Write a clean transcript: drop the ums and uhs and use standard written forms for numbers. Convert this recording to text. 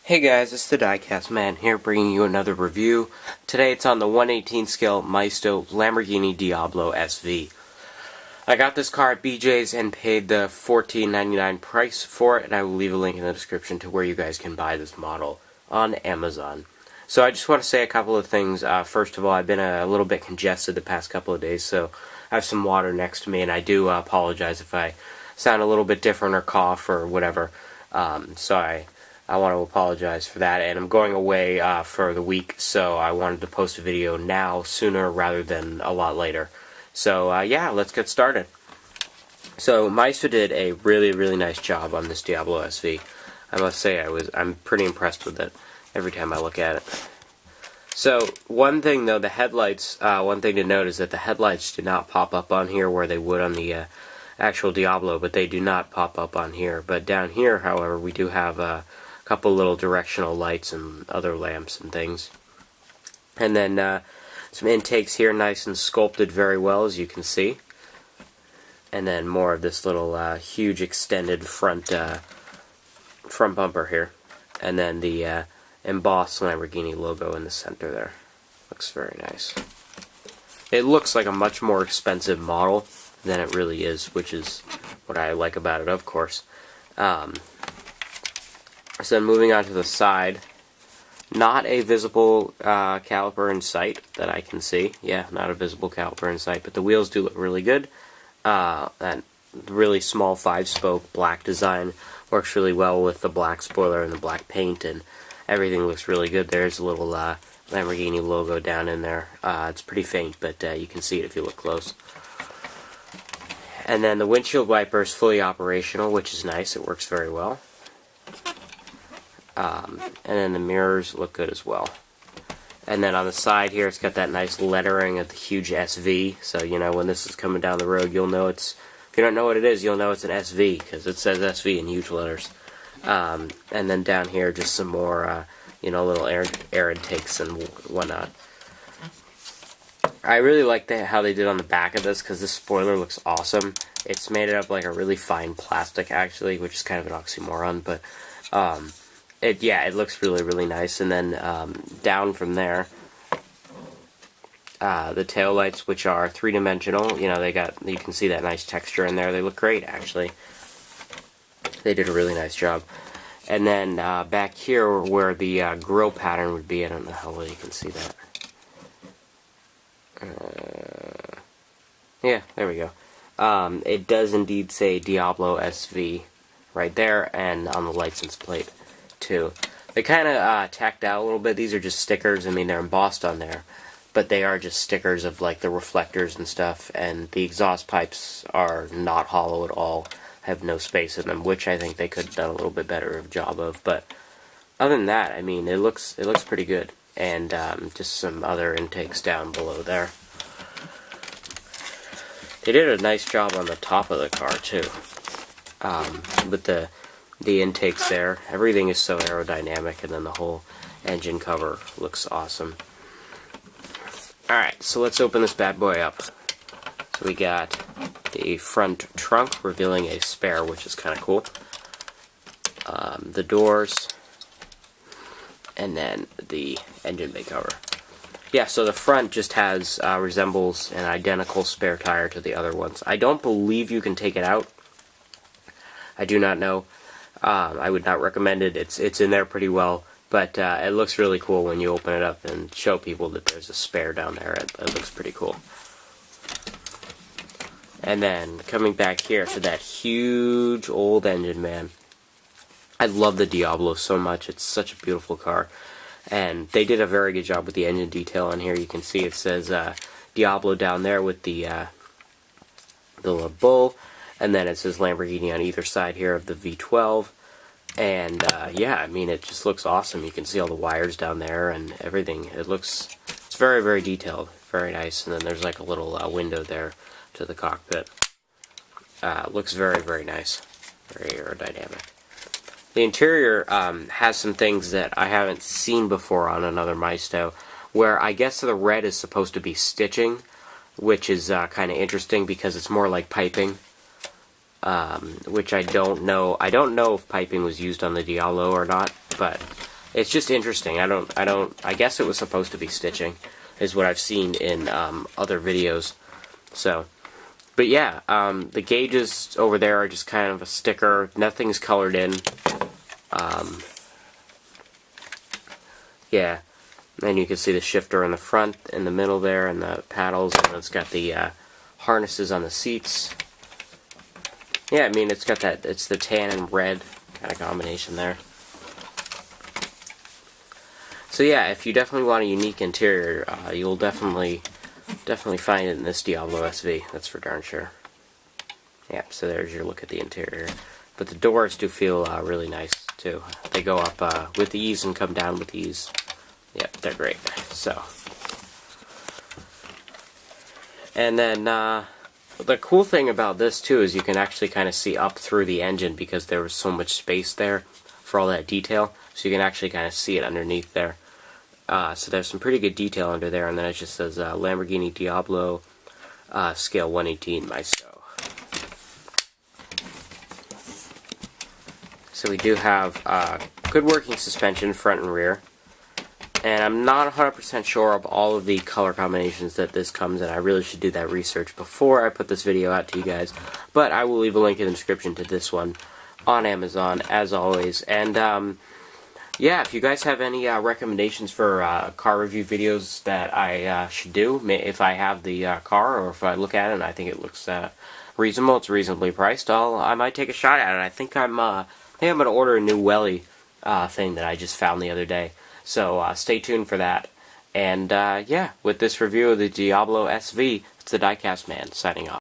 Hey guys, it's the Diecast Man here bringing you another review. Today it's on the 1/18 scale Maisto Lamborghini Diablo SV. I got this car at BJ's and paid the $14.99 price for it, and I will leave a link in the description to where you guys can buy this model on Amazon. So I just want to say a couple of things. First of all, I've been a little bit congested the past couple of days, so I have some water next to me, and I do apologize if I sound a little bit different or cough or whatever. I want to apologize for that, and I'm going away for the week, so I wanted to post a video now sooner rather than a lot later. So yeah, let's get started. So Maisto did a really nice job on this Diablo SV. I must say I'm pretty impressed with it every time I look at it. So one thing though, the headlights, one thing to note is that the headlights do not pop up on here where they would on the actual Diablo, but they do not pop up on here. But down here, however, we do have couple little directional lights and other lamps and things. And then some intakes here, nice and sculpted very well, as you can see. And then more of this little huge extended front bumper here. And then the embossed Lamborghini logo in the center there. Looks very nice. It looks like a much more expensive model than it really is, which is what I like about it, of course. So moving on to the side, not a visible caliper in sight that I can see. Yeah, not a visible caliper in sight, but the wheels do look really good. That really small 5-spoke black design works really well with the black spoiler and the black paint, and everything looks really good. There's a little Lamborghini logo down in there. It's pretty faint, but you can see it if you look close. And then the windshield wiper is fully operational, which is nice. It works very well. And then the mirrors look good as well. And then on the side here, it's got that nice lettering of the huge SV. So, you know, when this is coming down the road, you'll know it's... If you don't know what it is, you'll know it's an SV, because it says SV in huge letters. And then down here, just some more, you know, little air intakes and whatnot. I really like how they did on the back of this, because this spoiler looks awesome. It's made up like a really fine plastic, actually, which is kind of an oxymoron, but... it looks really nice. And then down from there, the taillights, which are three-dimensional, you know, you can see that nice texture in there. They look great, actually. They did a really nice job. And then back here, where the grille pattern would be, I don't know how well you can see that. Yeah, there we go. It does indeed say Diablo SV right there, and on the license plate too. They kind of tacked out a little bit. These are just stickers. I mean, they're embossed on there, but they are just stickers of like the reflectors and stuff, and the exhaust pipes are not hollow at all, have no space in them, which I think they could have done a little bit better of a job of. But other than that, I mean, it looks pretty good. And just some other intakes down below there. They did a nice job on the top of the car too, with the intakes there. Everything is so aerodynamic, and then the whole engine cover looks awesome. Alright, so let's open this bad boy up. So we got the front trunk revealing a spare, which is kind of cool. The doors, and then the engine bay cover. Yeah, so the front just resembles an identical spare tire to the other ones. I don't believe you can take it out. I do not know. I would not recommend it. It's in there pretty well, but it looks really cool when you open it up and show people that there's a spare down there. It looks pretty cool. And then coming back here to that huge old engine, man. I love the Diablo so much. It's such a beautiful car, and they did a very good job with the engine detail on here. You can see it says Diablo down there with the little bull. And then it says Lamborghini on either side here of the V12. And, yeah, I mean, it just looks awesome. You can see all the wires down there and everything. It's very detailed. Very nice. And then there's like a little window there to the cockpit. Looks very nice. Very aerodynamic. The interior has some things that I haven't seen before on another Maisto, where I guess the red is supposed to be stitching, which is kind of interesting because it's more like piping. which I don't know. I don't know if piping was used on the Diablo or not, but it's just interesting. I guess it was supposed to be stitching, is what I've seen in other videos. So, but yeah, the gauges over there are just kind of a sticker. Nothing's colored in. Yeah, and you can see the shifter in the front, in the middle there, and the paddles, and it's got the harnesses on the seats. Yeah, I mean, it's got that, it's the tan and red kind of combination there. So yeah, if you definitely want a unique interior, you'll definitely find it in this Diablo SV, that's for darn sure. Yeah, so there's your look at the interior. But the doors do feel really nice, too. They go up with ease and come down with ease. Yep, they're great. So, and then the cool thing about this too is you can actually kind of see up through the engine because there was so much space there for all that detail. So you can actually kind of see it underneath there. So there's some pretty good detail under there, and then it just says Lamborghini Diablo scale 118 Maisto. So we do have good working suspension front and rear. And I'm not 100% sure of all of the color combinations that this comes in. I really should do that research before I put this video out to you guys. But I will leave a link in the description to this one on Amazon, as always. And yeah, if you guys have any recommendations for car review videos that I should do, if I have the car or if I look at it and I think it looks reasonable, it's reasonably priced, I might take a shot at it. I think I'm going to order a new welly thing that I just found the other day. So stay tuned for that. And yeah, with this review of the Diablo SV, it's the Diecast Man signing off.